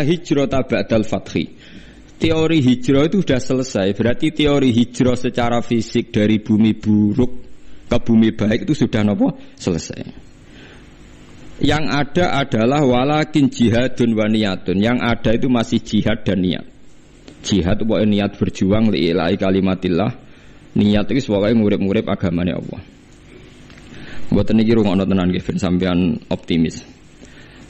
hijrata ba'dal fathi. Teori hijrah itu sudah selesai. Berarti teori hijrah secara fisik dari bumi buruk ke bumi baik itu sudah selesai. Yang ada adalah walakin jihadun wa niyatun. Yang ada itu masih jihad dan niat. Jihad itu pokoknya niat berjuang li'ilahi kalimatillah. Niat itu pokoknya ngurip-ngurip agamanya Allah. Mboten niki rungokno tenan nggih ben sampean optimis.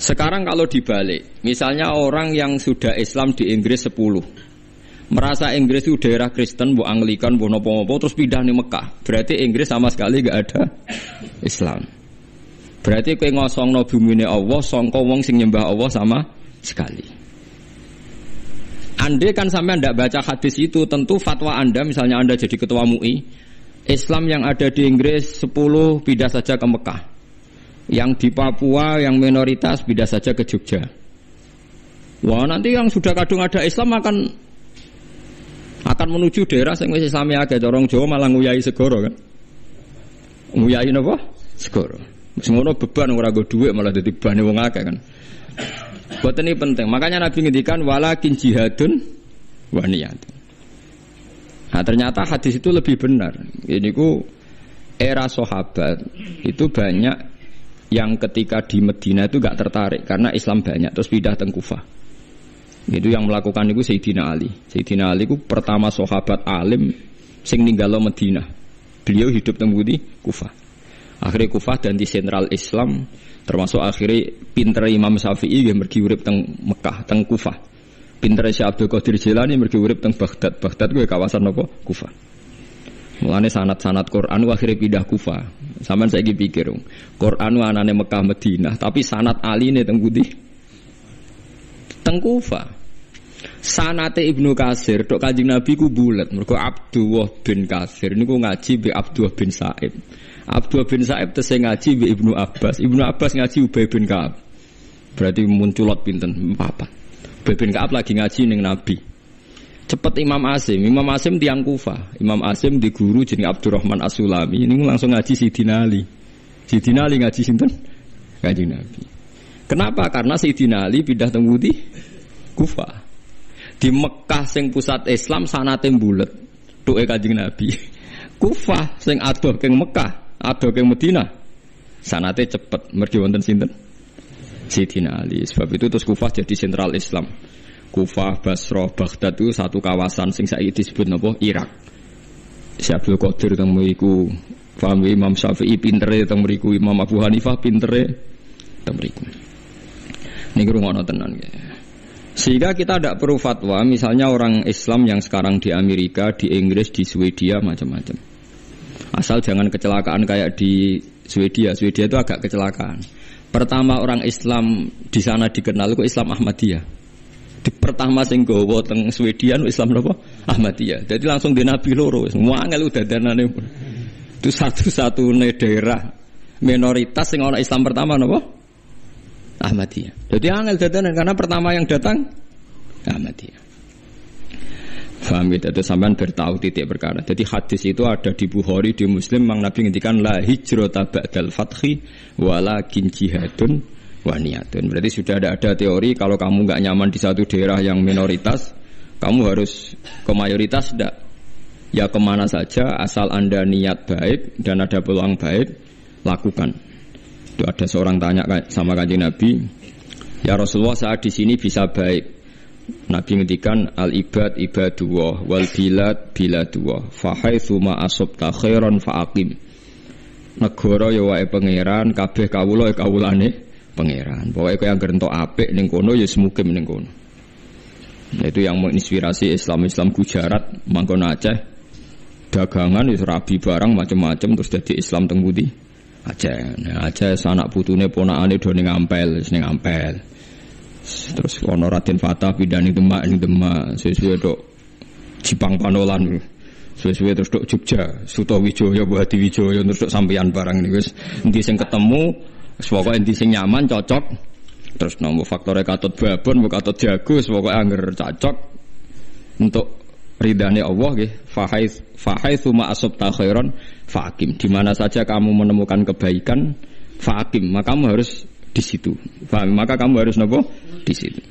Sekarang kalau dibalik, misalnya orang yang sudah Islam di Inggris 10, merasa Inggris itu daerah Kristen, bu Anglikan, bu nopo-nopo, terus pindah nih Mekah. Berarti Inggris sama sekali gak ada Islam. Berarti kowe ngosongno bumine Allah, sangka wong sing nyembah Allah sama sekali. Andai kan sampean ndak baca hadis itu, tentu fatwa Anda, misalnya Anda jadi ketua MUI, Islam yang ada di Inggris 10 pindah saja ke Mekah. Yang di Papua yang minoritas pindah saja ke Jogja. Wah, nanti yang sudah kadung ada Islam akan menuju daerah sing wis Islami akeh. Orang Jawa malah nguyai segoro kan. Nguyai napa? Segoro. Semono beban ora go dhuwit malah dadi bane wong akeh kan. Boten ini penting. Makanya Nabi ngendikan walakin jihadun wa niyatun. Nah, ternyata hadis itu lebih benar. Ini ku era sahabat itu banyak yang ketika di Medina itu gak tertarik karena Islam banyak terus pindah teng Kufah. Itu yang melakukan itu Sayyidina Ali. Sayyidina Ali itu pertama sahabat alim sing ninggalo Medina. Beliau hidup teng Kufah. Akhirnya Kufah dan di sentral Islam, termasuk akhirnya pinter Imam Syafi'i yang mergi urip teng Mekah, teng Kufah. Pinter Syekh Abdul Qadir Jilani mergi urip teng Baghdad. Baghdad kuwi kawasan apa? Kufah. Mulane sanad-sanad Quran akhirnya pindah Kufah. Sampeyan saiki pikir, Quran anane Mekah Madinah, tapi sanad aline teng pundi? Teng Kufah. Sanate Ibnu Katsir tok Kanjeng Nabi ku bulet. Mergo Abdullah bin Katsir niku ngaji be Abdullah bin Sa'ib. Abdullah bin Sa'ib tesih ngaji be Ibnu Abbas. Ibnu Abbas ngaji Ubay bin Ka'ab. Berarti munculot pinten? 4. Ubay bin Ka'ab lagi ngaji ning Nabi. Cepet Imam Asim tiang Kufah. Imam Asim di guru jeneng Abdurrahman As-Sulami. Ini langsung ngaji Sayyidina Ali. Sayyidina Ali ngaji sinten? Kanjeng Nabi. Kenapa? Karena Sayyidina Ali pindah teng Kufah. Di Mekah sing pusat Islam sanate bulet. Tuke Kanjeng Nabi. Kufah sing adoh keng Mekah, adoh keng Madinah. Sanate cepet. Mergi wonten sinten? Sayyidina Ali. Sebab itu terus Kufah jadi sentral Islam. Kufah, Basrah, Baghdad itu satu kawasan sing saiki disebut napa? Irak. Syekh Abdul Qadir teng mriku, paham Imam Syafi'i pintere teng mriku, Imam Abu Hanifah pintere teng mriku. Niki rungono tenan nggih. Sehingga kita tidak perlu fatwa, misalnya orang Islam yang sekarang di Amerika, di Inggris, di Swedia macam-macam. Asal jangan kecelakaan kayak di Swedia. Swedia itu agak kecelakaan. Pertama orang Islam di sana dikenal itu Islam Ahmadiyah. Di pertama sing gawa teng Swedia Islam napa? Ahmadiyah. Jadi langsung di Nabi loro wis ngangel dadanane. Itu satu-satunya daerah minoritas sing ana Islam pertama napa? Ahmadiyah. Jadi angel dadanan karena pertama yang datang Ahmadiyah. Faham gitu, itu sampean bertahu titik perkara. Jadi hadis itu ada di Bukhari, di Muslim, Mang Nabi ngendikan la hijrata ba'dal fathi walakin jihadun wa niyatun. Berarti sudah ada teori kalau kamu enggak nyaman di satu daerah yang minoritas, kamu harus ke mayoritas enggak. Ya kemana saja asal Anda niat baik dan ada peluang baik, lakukan. Itu ada seorang tanya sama Kanjeng Nabi, "Ya Rasulullah, saat di sini bisa baik." Nabi ngendikan al-ibad ibadullah wal bilad biladullah fa haitsu ma asabta khairan fa aqim. Negara ya wae pangeran, kabeh kawula ya kawulane pangeran. Pokoke kowe anggere entuk apik ning kono ya semukim ning kono. Nah, itu yang menginspirasi Islam Gujarat, mangkon Aceh. Dagangan wis rabi barang macam-macam terus dadi Islam teng pundi? Aceh. Nah, Aceh sanak putune ponakane do ning Ampel, wis ning Ampel. Terus ono Raden Fatah pindah ning Demak, suwe-suwe tok Jipang Panolan, suwe-suwe terus tok Jogja, Sutawijaya, Hadi Wijaya terus tok sampeyan barang niku wis endi sing ketemu, pokoke endi sing nyaman cocok. Terus nomor faktore katut babon, katut jago, pokoke angger cocok untuk ridane Allah nggih. Fahaitsu ma asabta khairan faqim. Di mana saja kamu menemukan kebaikan, faqim, maka kamu harus di situ. Paham? Maka kamu harus nopo di situ.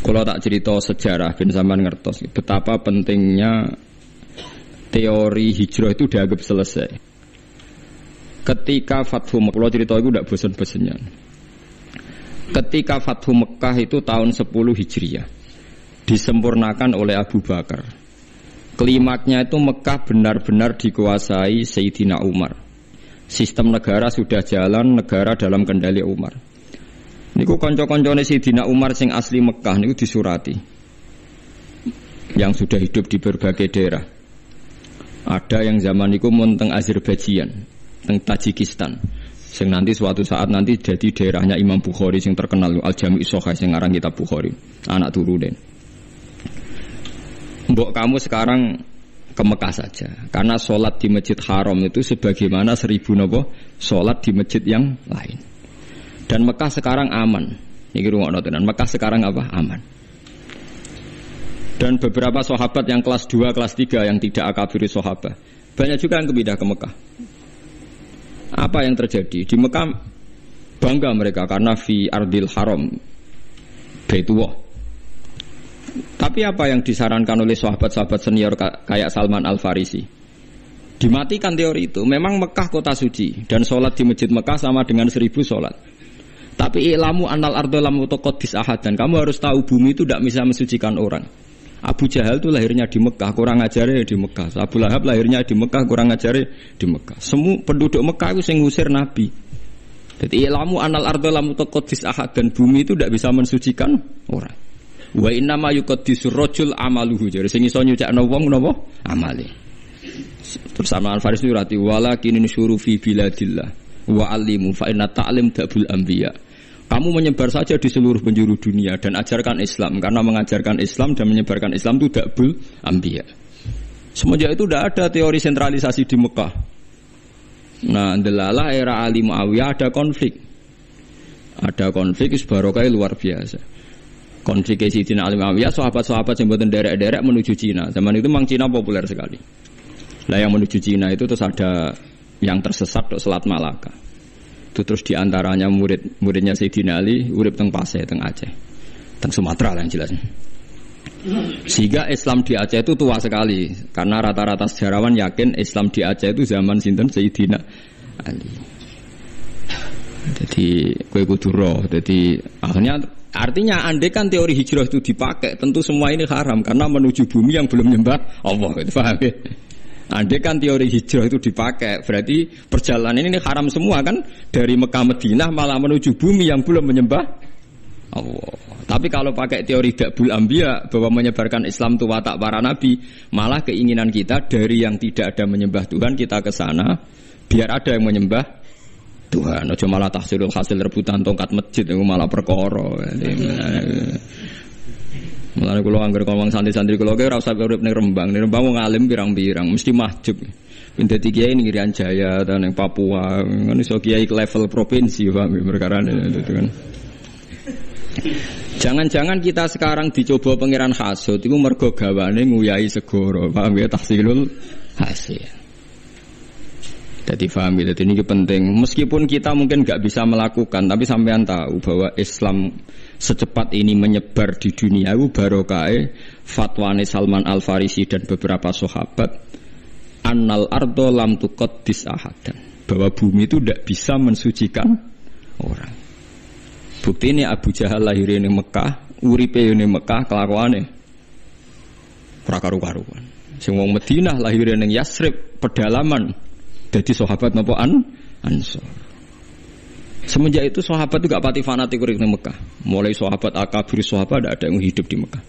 Kalau tak cerita sejarah ben sampean ngertos betapa pentingnya teori hijrah itu dianggap selesai. Ketika Fathu Mekah, kalau cerita itu tidak bosan-bosannya. Ketika Fathu Mekah itu tahun 10 Hijriah disempurnakan oleh Abu Bakar. Klimaknya itu Mekah benar-benar dikuasai Sayyidina Umar. Sistem negara sudah jalan, negara dalam kendali Umar. Niku kanca-kancane Sayyidina Umar sing asli Mekah niku disurati. Yang sudah hidup di berbagai daerah. Ada yang zaman niku mun teng Azerbaijan, teng Tajikistan. Sing nanti suatu saat nanti jadi daerahnya Imam Bukhari sing terkenal Al-Jami' Shahih sing ngarang kitab Bukhari, anak turunen. Mbok kamu sekarang ke Mekah saja, karena sholat di Masjid Haram itu sebagaimana 1000 nopo sholat di masjid yang lain. Dan Mekah sekarang aman. Niki rungokno tenan. Mekah sekarang apa? Aman. Dan beberapa sahabat yang kelas 2, kelas 3 yang tidak akabiri sahabat, banyak juga yang pindah ke Mekah. Apa yang terjadi? Di Mekah bangga mereka karena fi ardil haram Baitullah. Tapi apa yang disarankan oleh sahabat-sahabat senior kayak Salman Al-Farisi? Dimatikan teori itu. Memang Mekah kota suci dan sholat di masjid Mekah sama dengan 1000 sholat. Tapi ilamu anal ardo lam utaqaddis ahad, dan kamu harus tahu bumi itu tidak bisa mensucikan orang. Abu Jahal itu lahirnya di Mekah, kurang ajarnya di Mekah. Abu Lahab lahirnya di Mekah, kurang ajarnya di Mekah. Semua penduduk Mekah itu yang ngusir Nabi. Jadi ilamu anal ardo lam utaqaddis ahad, dan bumi itu tidak bisa mensucikan orang. Wa inna ma yuqaddisur rajul amaluhu. Jadi sing iso nyucikno wong napa? Amale. Terus Salman Al-Farisi rati walakin nusyuru fi biladillah wa alimu fa inna ta'lim dabul anbiya. Kamu menyebar saja di seluruh penjuru dunia dan ajarkan Islam, karena mengajarkan Islam dan menyebarkan Islam itu dabul anbiya. Semenjak itu tidak ada teori sentralisasi di Mekah. Nah, delalah era Ali Muawiyah ada konflik. Ada konflik barokah luar biasa. Konflik Sayyidina Ali Muawiyah, sahabat-sahabat yang mboten derek-derek menuju Cina. Zaman itu memang Cina populer sekali. Lah yang menuju Cina itu terus ada yang tersesat ke Selat Malaka. Itu terus diantaranya muridnya Sayyidina Ali urip teng Pasai, teng Aceh, teng Sumatera lah yang jelas. Sehingga Islam di Aceh itu tua sekali, karena rata-rata sejarawan yakin Islam di Aceh itu zaman sinten Sayyidina Ali. Jadi kowe kudu roh. Jadi akhirnya artinya andai kan teori hijrah itu dipakai, tentu semua ini haram karena menuju bumi yang belum nyembah Allah. Itu paham ya? Andai kan teori hijrah itu dipakai, berarti perjalanan ini haram semua kan, dari Mekah Madinah malah menuju bumi yang belum menyembah Allah. Tapi kalau pakai teori Dabul Anbiya bahwa menyebarkan Islam itu watak para nabi, malah keinginan kita dari yang tidak ada menyembah Tuhan kita ke sana biar ada yang menyembah Tuhan. Ojo malah tahsilul hasil rebutan tongkat masjid itu malah perkara. Mulane kula anggere ngomong santri-santri kula ki ora usah urip ning Rembang. Ning Rembang wong alim pirang-pirang mesti mahjub. Ben dadi kiai ning Irian Jaya ta ning Papua, kan iso kiai ke level provinsi paham perkarane itu kan. Jangan-jangan kita sekarang dicoba pangeran hasud iku mergo gawane nguyai segara, paham ya, tahsilul hasil. Jadi paham ya, jadi ini penting. Meskipun kita mungkin nggak bisa melakukan, tapi sampean tahu bahwa Islam secepat ini menyebar di dunia itu barokah fatwane Salman Al-Farisi dan beberapa sahabat annal ardo lam tuqaddis ahadan, bahwa bumi itu tidak bisa mensucikan orang. Bukti ini Abu Jahal lahir di Mekah, uripe di Mekah, kelakuane prakaru-karuan. Sing wong Madinah lahir ning Yasrib, pedalaman, jadi sahabat napa Ansor. Semenjak itu sahabat itu gak pati fanatik urip di Mekah. Mulai sahabat akabir sahabat ada yang hidup di Mekah.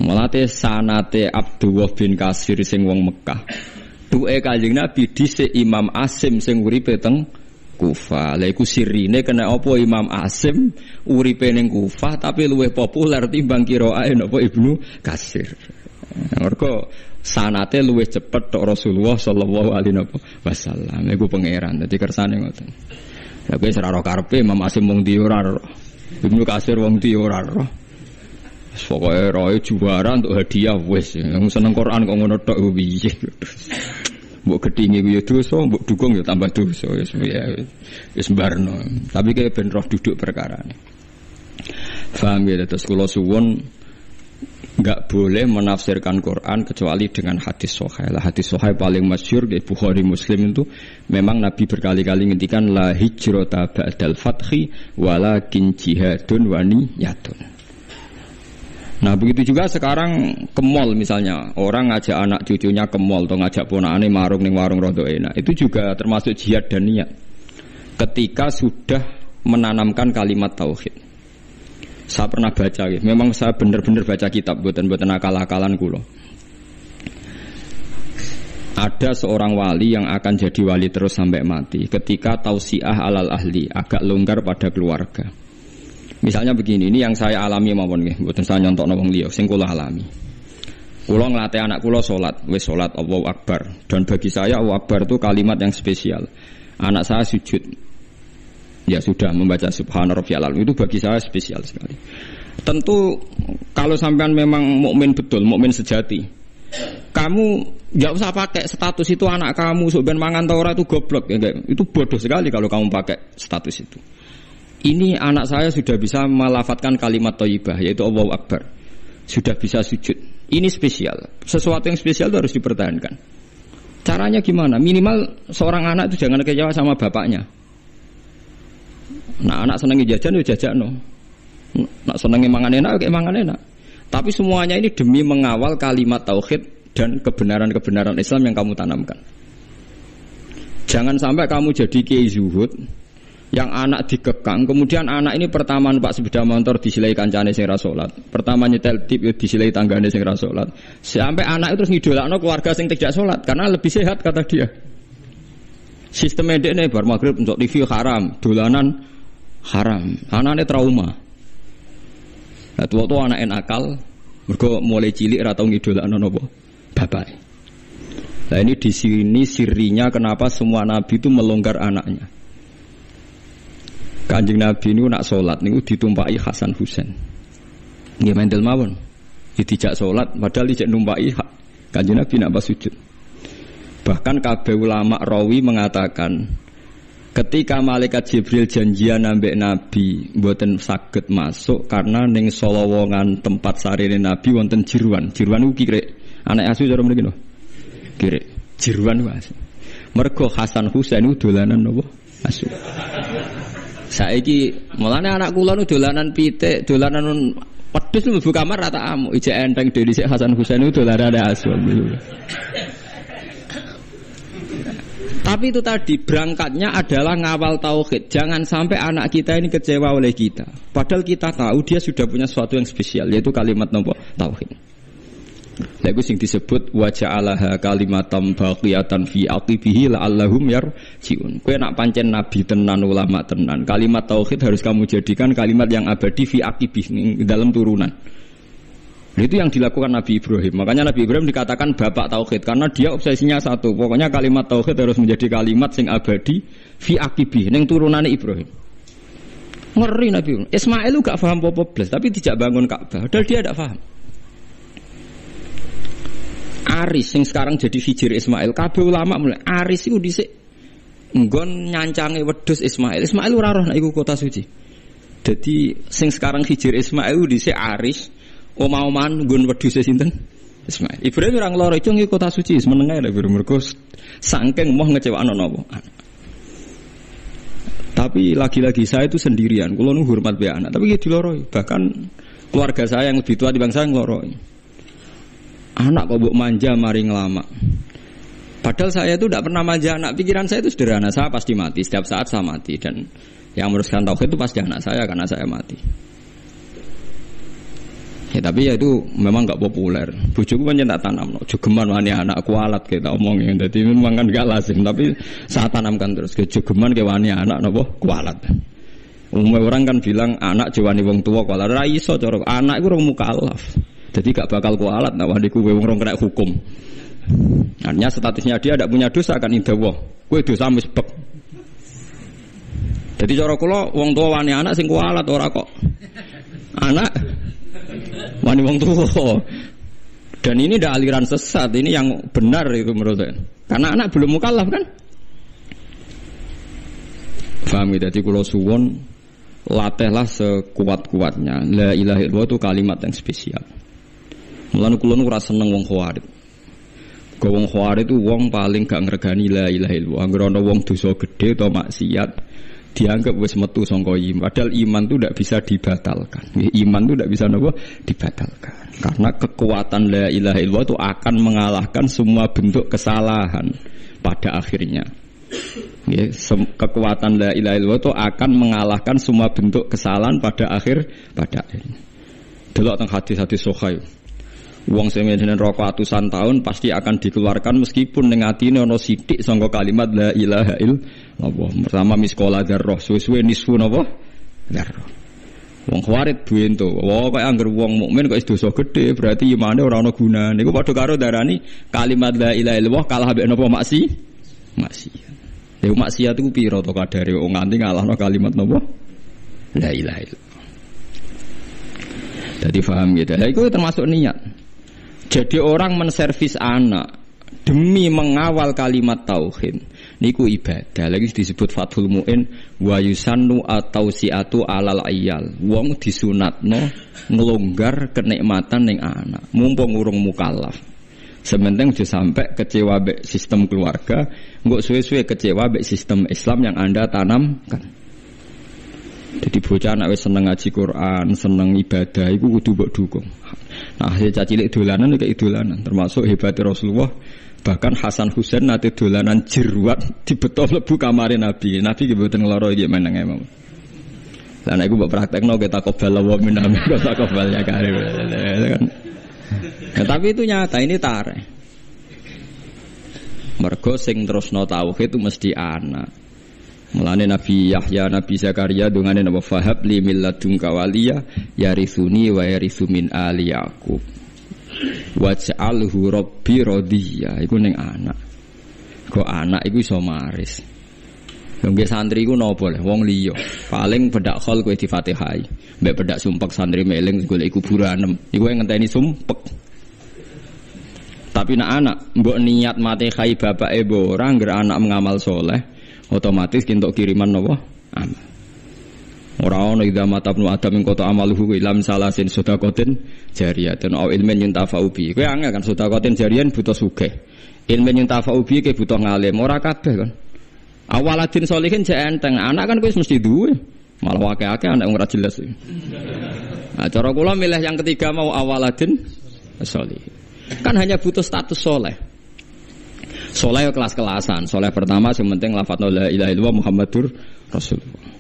Mulate sanate Abdullah bin Kasir sing wong Mekah. Duwe Kanjeng Nabi dhisik Imam Asim sing uripe teng Kufah. Lha iku sirine kena apa Imam Asim uripe ning Kufah tapi luwih populer timbang kiraae napa Ibnu Kasir. Mergo sanate luwih cepet tok Rasulullah sallallahu alaihi wasallam. Iku pangeran. Dadi kersane ngoten. Lah kowe ora ro karepe Imam Asim wong ndi ora ro. Ibnu Kasir wong ndi ora ro. Pokoke roe juara untuk hadiah wis. Wong seneng Quran kok ngono tok piye. Mbok gedhinge kuwi dosa, mbok dukung ya tambah dosa wis barno. Tapi kayak ben roh duduk perkarane. Paham ya, terus kula suwun enggak boleh menafsirkan Quran kecuali dengan hadis sahih. Lah hadis sahih paling masyhur di Bukhari Muslim itu memang Nabi berkali-kali ngendikan la hijrata ba'dal fathi walakin jihadun wa niyatun. Nah begitu juga sekarang ke mall misalnya, orang ngajak anak cucunya ke mall atau ngajak ponakane marung ning warung rodo enak, itu juga termasuk jihad dan niat. Ketika sudah menanamkan kalimat tauhid. Saya pernah baca, memang saya benar-benar baca kitab, buatan akal-akalan kulo. Ada seorang wali yang akan jadi wali terus sampai mati. Ketika tausiah alal ahli, agak longgar pada keluarga. Misalnya begini, ini yang saya alami mawon nggih, mboten saya nyontokno wong liya, sing kula alami. Kula nglatih anak kula salat, wis salat Allahu Akbar. Dan bagi saya Allahu Akbar itu kalimat yang spesial. Anak saya sujud, ya sudah membaca Subhana Rabbiyal A'la, itu bagi saya spesial sekali. Tentu kalau sampean memang mukmin betul, mukmin sejati, kamu nggak usah pakai status itu anak kamu sebenarnya mangan tau ora itu goblok ya, itu bodoh sekali kalau kamu pakai status itu. Ini anak saya sudah bisa melafatkan kalimat thayyibah yaitu Allahu Akbar, sudah bisa sujud. Ini spesial, sesuatu yang spesial itu harus dipertahankan. Caranya gimana? Minimal seorang anak itu jangan kecewa sama bapaknya. Nah anak senengi jajan ya jajan no. Nak senengi mangan enak kayak mangan enak. Tapi semuanya ini demi mengawal kalimat tauhid dan kebenaran-kebenaran Islam yang kamu tanamkan. Jangan sampai kamu jadi kiai zuhud yang anak dikekang, kemudian anak ini pertama numpak sepeda motor disilai kancane sing ra salat, pertama nyetel tip disilai tanggane sing ra salat, sampai anak itu terus ngidolakno keluarga sing tidak salat karena lebih sehat kata dia. Sistem medekne bar magrib untuk TV haram, dolanan haram, anaknya trauma. Nah, tua-tua anak nakal, mergo mulai cilik ora tau ngidolakno napa bapak. Nah ini di sini sirinya kenapa semua nabi itu melonggar anaknya. Kanjeng Nabi ini nak sholat niku ditumpai Hasan Husain. Nggih mendel mawon. Dijak sholat padahal dijak numpai Kanjeng Nabi nak pas sujud. Bahkan kabeh ulama rawi mengatakan ketika malaikat Jibril janjian ambek Nabi mboten saged masuk karena ning solowongan tempat sarine Nabi wonten jiruan. Jiruan niku kirek. Anak asu cara mriki lho. Kirek. Jiruan wae. Mergo Hasan Husain niku dolanan napa? Asu. Saiki mulane anak kula nu dolanan pitik, dolanan wedhus mlebu kamar rata amuk, ijek enteng dhewe sik Hasan Husain itu dolanan asu. Tapi itu tadi berangkatnya adalah ngawal tauhid. Jangan sampai anak kita ini kecewa oleh kita. Padahal kita tahu dia sudah punya sesuatu yang spesial yaitu kalimat nopo tauhid. Lagu sing disebut wa ja'alaha kalimatam baqiyatan fi aqibihi la'allahum yarji'un. Kowe nak pancen nabi tenan ulama tenan, kalimat tauhid harus kamu jadikan kalimat yang abadi fi aqibih dalam turunan. Itu yang dilakukan Nabi Ibrahim. Makanya Nabi Ibrahim dikatakan bapak tauhid karena dia obsesinya satu. Pokoknya kalimat tauhid harus menjadi kalimat sing abadi fi aqibih ning turunane Ibrahim. Ngeri Nabi Ibrahim. Ismail gak paham apa-apa blas, tapi tidak bangun Ka'bah. Padahal dia tidak paham. Aris yang sekarang jadi hijir Ismail, kabeh ulama mulai Aris itu dhisik nggon nyancange wedhus Ismail. Ismail ora roh nek iku kota suci. Jadi sing sekarang hijir Ismail dhisik Aris, omah-omahan nggon wedhuse sinten? Ismail. Ibrahim ora ngloro itu ngi kota suci, menengae lek mergo saking moh ngecewakno napa. Tapi lagi-lagi saya itu sendirian, kula nu hormat be anak, tapi nggih diloroi. Bahkan keluarga saya yang lebih tua di bangsa ngloroi. Anak kok mbok manja mari ngelama. Padahal saya itu tidak pernah manja anak. Pikiran saya itu sederhana, saya pasti mati. Setiap saat saya mati. Dan yang meneruskan tauhid itu pasti anak saya karena saya mati. Ya tapi ya itu memang gak populer. Bojoku pancen tak tanam. Jogeman wani anak kualat kita omongin. Jadi memang kan gak lazim. Tapi saya tanamkan terus. Jogeman ke wani anak napa kualat. Umumnya orang kan bilang anak jawani wong tua kualat. Ra iso cara anak iku urung mukallaf. Jadi gak bakal kualat, nah wahdi kue wong kena hukum. Artinya statusnya dia tidak punya dosa kan indah wah, kue dosa misbek. Jadi cara kula wong tua wani anak sing kualat ora kok. Anak wani wong tua. Dan ini tidak aliran sesat, ini yang benar itu menurut saya. Karena anak belum mukallaf kan. Paham ya? Jadi kula suwon latihlah sekuat-kuatnya. La ilaha illallah itu kalimat yang spesial. Mulane kula nu ora seneng wong khawarij. Wong khawarij itu wong paling gak ngregani la ilaha illallah. Anggere ana wong dosa gedhe utawa maksiat dianggap wis metu sangka iman. Padahal iman itu tidak bisa dibatalkan. Iman itu tidak bisa napa dibatalkan. Karena kekuatan la ilaha illallah itu akan mengalahkan semua bentuk kesalahan pada akhirnya. Kekuatan la ilaha illallah itu akan mengalahkan semua bentuk kesalahan pada akhirnya. Delok teng hadis-hadis sahih. Wong sing jenenge rokok atusan tahun pasti akan dikeluarkan meskipun ning atine ana sithik sangka kalimat la ilaha illallah. Pertama miskola dzarrah, suwe-suwe nisfu napa? Dzarrah. Wong khawarij duwe ento. Wah kok angger wong mukmin kok dosa gedhe berarti imane ora ana gunane. Niku padha karo darani kalimat la ilaha illallah kalah ambek napa maksiat. Lha maksiat iku pira to kadare wong nganti ngalahno kalimat napa? La ilaha illallah. Jadi paham gitu. Lah iku termasuk niat. Jadi orang menservis anak demi mengawal kalimat tauhid niku ibadah. Lagi disebut Fathul Mu'in wa yusannu atau siatu alal ayal. Wong disunatno nglonggar kenikmatan ning anak mumpung urung mukallaf. Sementing aja sampai kecewa mbek sistem keluarga, engko suwe-suwe kecewa mbek sistem Islam yang Anda tanamkan. Jadi bocah anak wis seneng ngaji Quran, seneng ibadah iku kudu mbok dukung. Nah, saya cilik dolanan kayak dolanan, termasuk hebatnya Rasulullah. Bahkan Hasan Husain nate dolanan jeruat dibeto mlebu kamare Nabi. Nabi ki mboten ngloro iki meneng emang. Lah nek iku mbok praktekno kita qabala wa minna kita qabalnya karib. Kan. Ya, tapi itu nyata, ini tareh. Mergo sing terusno tauhid itu mesti anak. Mulane Nabi Yahya, Nabi Zakaria dungane napa fahab li milladunka waliya yarithuni wa yarithu min ali Yaqub. Waj'alhu rabbi radhiya. Iku ning anak. Kok anak iku iso maris. Lha nggih santri iku napa le wong liya. Paling bedak khol kowe di-Fatihai. Mbek bedak sumpek santri meling golek kuburanem. Iku ngenteni sumpek. Tapi nek anak mbok niat Fatihai bapake mbok ora ngger anak mengamal soleh. Otomatis kintuk kiriman napa? Amal. Ora ana idza matabnu adam ing kota amaluhu ilam salasin sedaqatin jariyatan au ilmin yuntafa'u bi. Kowe angel kan sedaqatin jariyan butuh sugih. Ilmin yuntafa'u bi ke butuh ngalim, ora kabeh kan. Awaladin sholihin jek enteng, anak kan kowe mesti duwe. Malah akeh-akeh anak ora jelas. Nah, cara kula milih yang ketiga mau awaladin sholihin. Kan hanya butuh status soleh. Soleh kelas-kelasan. Soleh pertama yang penting lafadzna la ilaha illallah Muhammadur Rasulullah.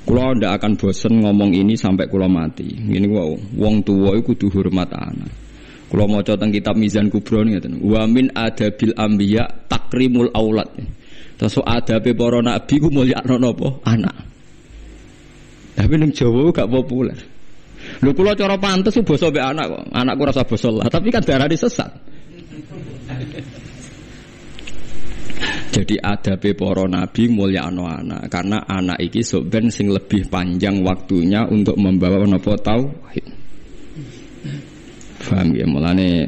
Kula ndak akan bosen ngomong ini sampai kula mati. Ngene wae, wong tuwa iku kudu hormat anak. Kula maca teng kitab Mizan Kubra ngeten. Wa min adabil anbiya takrimul aulad. Terus adabe para nabi ku mulyakno napa? Anak. Tapi ning Jawa gak populer. Lho kula cara pantes basa mbek anak kok. Anakku rasa basa lah, tapi kan darane sesat. Jadi adabe para nabi mulyakno anak karena anak iki sok ben sing lebih panjang waktunya untuk membawa napa tauhid. Paham ya mulane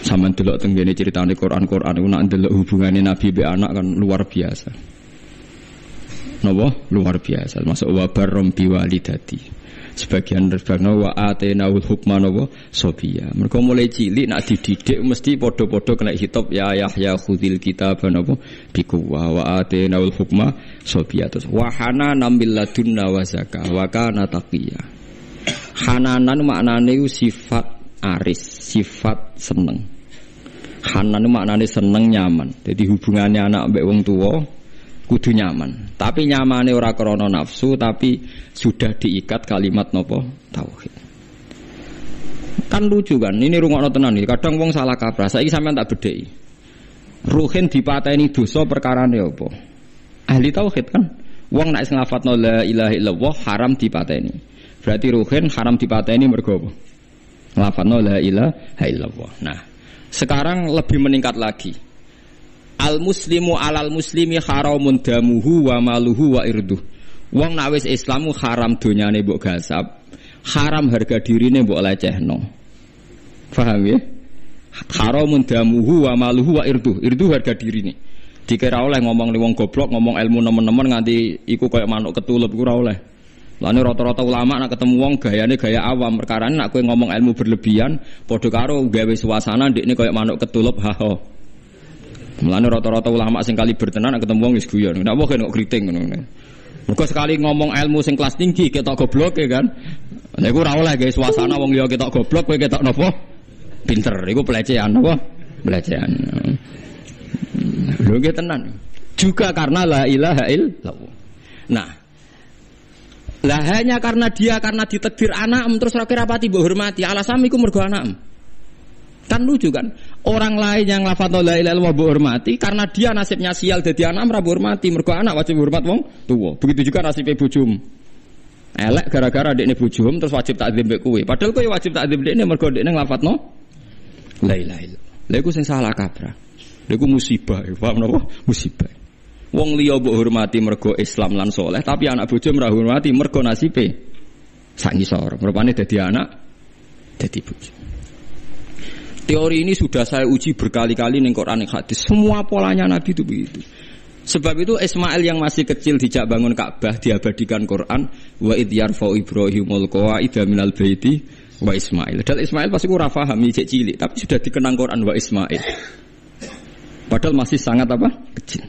sampean delok teng ngene critane Quran iku nek ndelok hubungane nabi be anak kan luar biasa. Napa? Luar biasa. Masuk wa barrom biwalidati. Sebagian rebana wa atainaul hukma napa sobiya. Mergo mulai cilik nak dididik mesti padha-padha kena hitop ya Yahya khudil kitab napa biquwa wa atainaul hukma sobiya. Terus wa hananan min ladunna wa zakah wa kana taqiya. Hananan maknane sifat aris, sifat seneng. Hanan maknane seneng nyaman. Jadi hubungannya anak mbek wong tuwa kudu nyaman. Tapi nyamane ora krana nafsu, tapi sudah diikat kalimat napa tauhid. Kan lucu kan, ini rungokno tenan iki. Kadang wong salah kaprah. Saiki sampean tak bedheki. Ruhin dipateni dosa perkarane apa? Ahli tauhid kan. Wong nek nglafatno la ilaha illallah haram dipateni. Berarti ruhin haram dipateni mergo apa? Nglafatno la ilaha illallah. Nah, sekarang lebih meningkat lagi. Al muslimu alal muslimi haramun damuhu wa maluhu wa irduh. Wong nek wis Islamu haram donyane mbok gasap, haram harga dirine mbok lecehno. Paham ya? Haramun damuhu wa maluhu wa irduh. Irduh harga dirine. Dikira oleh ngomong li wong goblok, ngomong ilmu nemen-nemen nganti iku koyo manuk ketulup iku ora oleh. Lane rata-rata ulama nak ketemu wong gayane gaya awam, perkarane nak kowe ngomong ilmu berlebihan padha karo gawe suasana ndekne koyo manuk ketulup haho. Mulane rata-rata ulama sing kali bertenan nak ketemu wong wis guyon. Ndak wae kok kriting ngono. Mergo sekali ngomong ilmu sing kelas tinggi ketok goblok kan. Lha iku ora oleh gawe suasana wong liya ketok goblok kowe ketok napa? Pinter. Iku pelecehan napa? Pelecehan. Lho nggih tenan. Juga karena la ilaha illallah. Nah, lah hanya karena ditakdir anak terus ra rapati mbok hormati. Alasan iku mergo anak. Kan lucu kan? Orang lain yang lafadzna la ilaha illallah mbok hormati karena dia nasibnya sial dadi anak ora mbok hormati, mergo anak wajib hormat wong tuwa. Begitu juga nasibe bojomu. Elek gara-gara dekne bojomu terus wajib takzim mbek kowe. Padahal kowe wajib takzim dekne mergo dekne nglafadzna la ilaha illallah. Lha iku sing salah kaprah. Lha iku musibah, paham napa? Musibah. Wong liya mbok hormati mergo Islam lan saleh, tapi anak bojomu ora hormati mergo nasibe sak ngisor. Rupane dadi anak, dadi bojo. Teori ini sudah saya uji berkali-kali ning Quran dan hadis. Semua polanya Nabi itu begitu. Sebab itu Ismail yang masih kecil dijak bangun Ka'bah diabadikan Quran wa id yarfa'u Ibrahimul qawa'ida minal baiti wa Ismail. Dan Ismail pasti ora paham cek cilik, tapi sudah dikenang Quran wa Ismail. Padahal masih sangat apa? Kecil.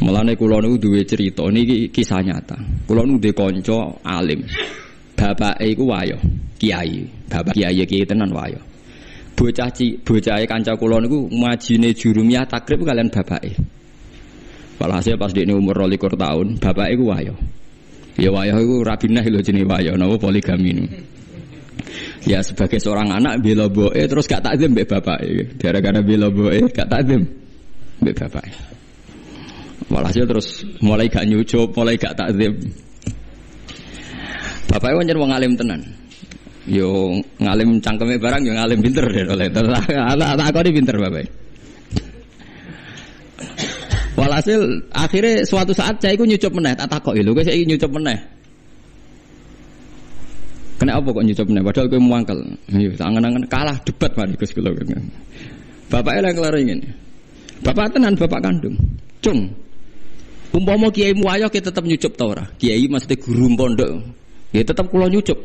Mulane kula niku duwe cerita niki kisah nyata. Kula niku duwe kanca alim. Bapake iku wayo, kiai. Bapak kiai tenan wayo. Bocahe kanca kula niku majine jurumiyah takrib kalian bapake. Walhasil pas dekne umur 22 tahun, bapake iku wayo. Ya wayo iku rabinah lho jenenge wayo, napa poligami niku. Ya sebagai seorang anak bela mboke terus gak takzim mbek bapake. Gara-gara bela mboke gak takzim mbek bapake. Walhasil terus mulai gak nyucup, mulai gak takzim. Bapake pancen wong alim tenan. Yo ngalim cangkeme barang yo ngalim pinter deh oleh. Tak kok pinter bapake. Walhasil akhirnya suatu saat saya iku nyucup meneh, tak takok lho kowe saiki nyucup meneh. Kena apa kok nyucup meneh padahal kowe muangkel. Yo angen-angen kalah debat mari Gus kula. Bapake lek kelaro ngene. Bapak tenan bapak kandung. Cung. Umpama kiaimu ayo kita tetep nyucup ta ora? Kiai mesti guru pondok. Ya tetep kula nyucup.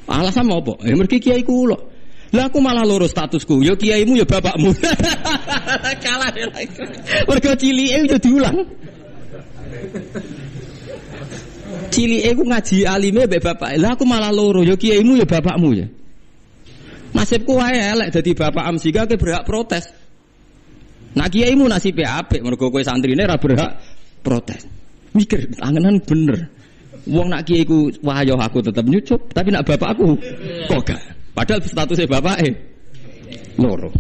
Alasan apa? Ya mergi kiai kula. Lah aku malah loro statusku. Ya kiaimu ya bapakmu. Kalah ya. Mergo cilike yo diulang. Cilike ku ngaji alime mbek bapake. Lah aku malah loro. Ya kiaimu ya bapakmu ya. Nasibku wae elek dadi bapak am sehingga ke berhak protes. Nak kiaimu nasibe apik mergo kowe santrine ora berhak protes. Mikir angenan bener. Wong nak kiai ku wahyo aku tetap nyucup, tapi nak bapakku kok gak. Padahal statusnya bapake loro.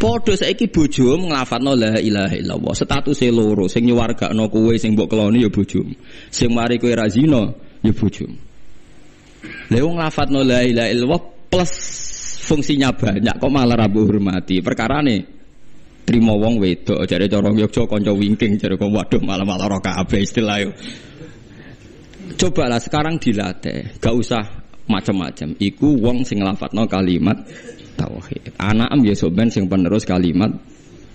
Padha saiki bojomu nglafadzno la ilaha illallah, statusé loro, sing nyuwargakno kowe sing mbok keloni ya bojomu. Sing mari kowe ra zina ya bojomu. Lha wong nglafadzno la ilaha illallah plus fungsinya banyak kok malah ra hormati. Perkarane trimo wong wedok jare cara Yogya kanca wingking jare kok waduh malah ora kabeh istilah yo. Cobalah sekarang dilatih, gak usah macam-macam. Iku wong sing nglafadzno kalimat tauhid. Anakem ya sampean sing penerus kalimat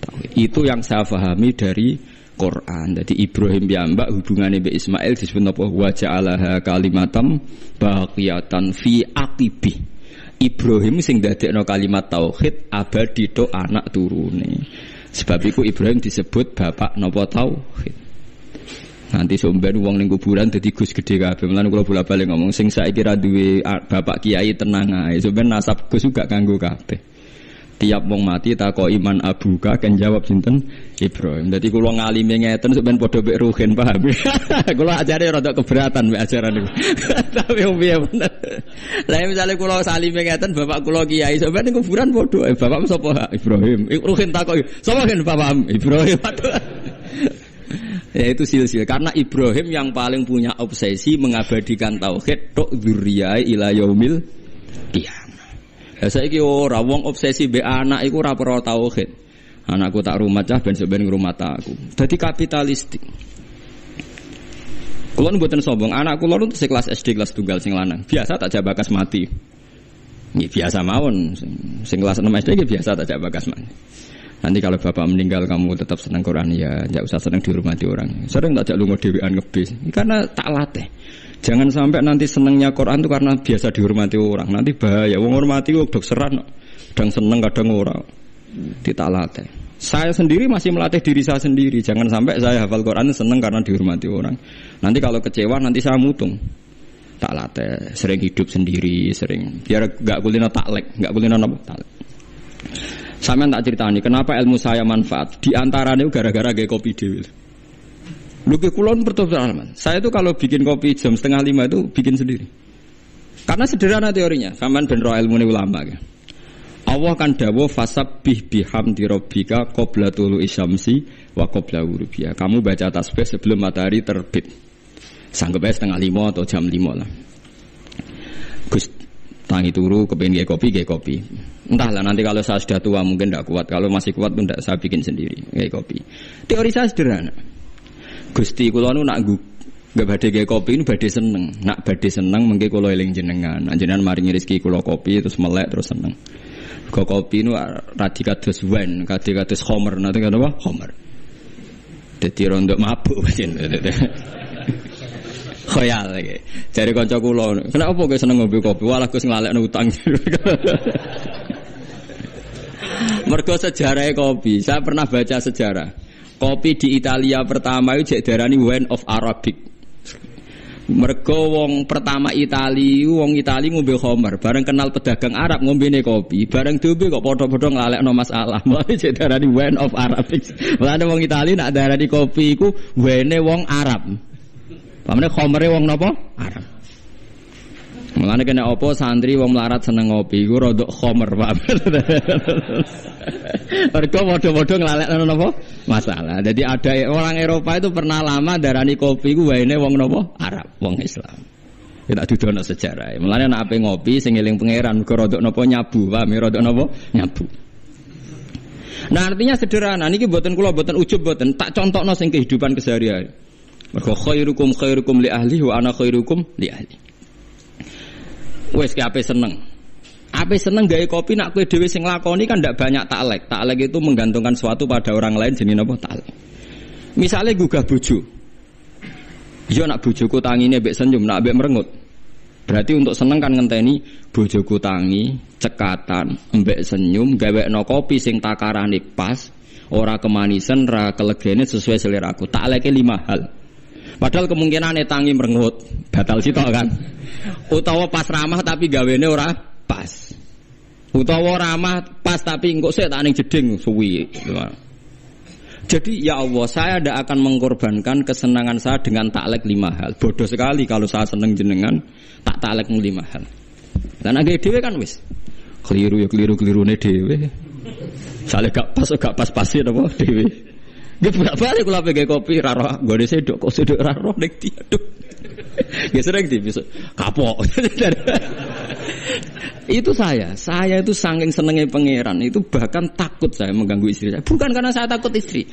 tauhid. Itu yang saya pahami dari Quran. Jadi Ibrahim piyambak hubungane mbek Ismail disebut apa? Wa ja'alaha kalimatam baqiyatan fi aqibi. Ibrahim sing dadekno kalimat tauhid abadi tok anak turune. Sebab iku Ibrahim disebut bapak napa tauhid. Nanti somben wong ning kuburan dadi Gus gede kabeh. Mulane kula bola-balik ngomong sing saiki ra duwe bapak kiai tenang ae. Somben nasab Gus juga kanggo kabeh. Tiap wong mati takoki iman abuka kan jawab sinten Ibrahim. Dadi kula ngalime ngeten sampeyan padha mek ruhin paham. Kula ajare rada keberatan mek ajaran niku. Tapi wong piye bener. Lah misale kula salime ngeten bapak kula kiai sampeyan ning kuburan padha bapak sapa Ibrahim. Ruhin takoki sapa kan bapak Ibrahim. Ya itu silsil karena Ibrahim yang paling punya obsesi mengabadikan tauhid tok dzurriyyah ila yaumil qiyamah. Ya saiki ora wong obsesi mbek anak iku ora perlu tauhid. Anakku tak rumah cah ben sampeyan ngrumat aku. Dadi kapitalistik. Kulo mboten sombong, anak kulo nu kelas SD kelas tunggal sing lanang. Biasa tak jabakas mati. Nggih biasa mawon. Sing kelas 6 SD nggih biasa tak jabakas mati. Nanti kalau bapak meninggal kamu tetap senang Quran ya, enggak usah senang dihormati orang. Sering tak jak lunga dhewean ngebis. Karena tak latih. Jangan sampai nanti senangnya Quran itu karena biasa dihormati orang. Nanti bahaya. Wong hormati kok dok seran. Kadang seneng kadang ora. Tak latih. Saya sendiri masih melatih diri saya sendiri. Jangan sampai saya hafal Quran seneng karena dihormati orang. Nanti kalau kecewa nanti saya mutung. Tak latih. Sering hidup sendiri, sering. Biar enggak kulino taklek, enggak kulino napa taklek. Sampeyan tak ceritani kenapa ilmu saya manfaat. Di antaranya gara-gara gawe kopi dhewe. Lho ki kula bertobat. Saya itu kalau bikin kopi jam 4:30 itu bikin sendiri. Karena sederhana teorinya, sampean ben ro ilmune ulama ya. Allah kan dawuh fasabbih bihamdi rabbika qabla tulu'i syamsi wa qabla ghurubiha. Kamu baca tasbih sebelum matahari terbit. Sanggep ae 4:30 atau jam 5 lah. Gus tangi turu kepengin gawe kopi. Entahlah nanti kalau saya sudah tua mungkin tidak kuat. Kalau masih kuat pun tidak, saya bikin sendiri gawe kopi. Teori saya sederhana. Gusti kula nu nak nggak badhe gawe kopi ini badhe seneng. Nak badhe seneng mengke kula eling jenengan. Jenengan maringi rezeki kula kopi terus melek terus seneng. Kopi nu radi kados wine, kados homer, nanti kata apa? Homer. Dadi rondok mabuk pancen. Khoyal lagi. Jare kanca kula, kenapa kowe seneng ngombe kopi? Walah Gus nglalekno utang. Mergo sejarah kopi, saya pernah baca sejarah. Kopi di Italia pertama itu diarani wine of Arabic. Mergo wong pertama Itali ngombe khamar, bareng kenal pedagang Arab ngombene kopi, bareng diombe kok padha-padha nglalekno masalah. Mulane diarani wine of Arabic. Mulane wong Itali nak darani kopi iku wene wong Arab. Pamane khamare wong napa? Arab. Mulane kena apa santri wong melarat seneng ngopi iku rodok khamar, Pak. Mergo padha-padha nglalekno napa? Masalah. Jadi ada orang Eropa itu pernah lama darani kopi ku waene wong napa? Arab, wong Islam. Kita dudono sejarah. Mulane nek ape ngopi sing eling pangeran mergo rodok napa nyabu, Pak. Rodok napa? Nyabu. Nah, artinya sederhana niki mboten kula mboten ujub mboten, tak contohno sing kehidupan keseharian. Mergo khairukum li ahli wa ana khairukum li ahli. Wes ki ape seneng. Ape seneng gawe kopi nak kowe dhewe sing lakoni kan ndak banyak taklek. Taklek itu menggantungkan sesuatu pada orang lain jenenge napa taklek. Misale gugah bojo. Yo nak bojoku tangine mbek senyum, nak mbek merengut. Berarti untuk seneng kan ngenteni bojoku tangi, cekatan, mbek senyum, gawekno kopi sing takarane pas, ora kemanisan, ora kelegene sesuai seleraku. Takleke 5 hal. Padahal kemungkinan tangi merengut batal sitok kan. Utawa pas ramah tapi gawene ora pas. Utawa ramah pas tapi engko sik tak ning jeding suwi. Jadi ya Allah, saya tidak akan mengorbankan kesenangan saya dengan taklek 5 hal. Bodoh sekali kalau saya seneng jenengan tak taklek 5 hal. Dan agak dhewe kan wis. Keliru ya keliru-kelirune dhewe. Sale gak pas-pasin apa dhewe. Nggih bolak-balik kula pege kopi ra roh, nggone sedok kok sedok ra roh nek diaduk. Nggih sering besok kapok. Itu saya itu saking senenge pangeran, itu bahkan takut saya mengganggu istri saya. Bukan karena saya takut istri,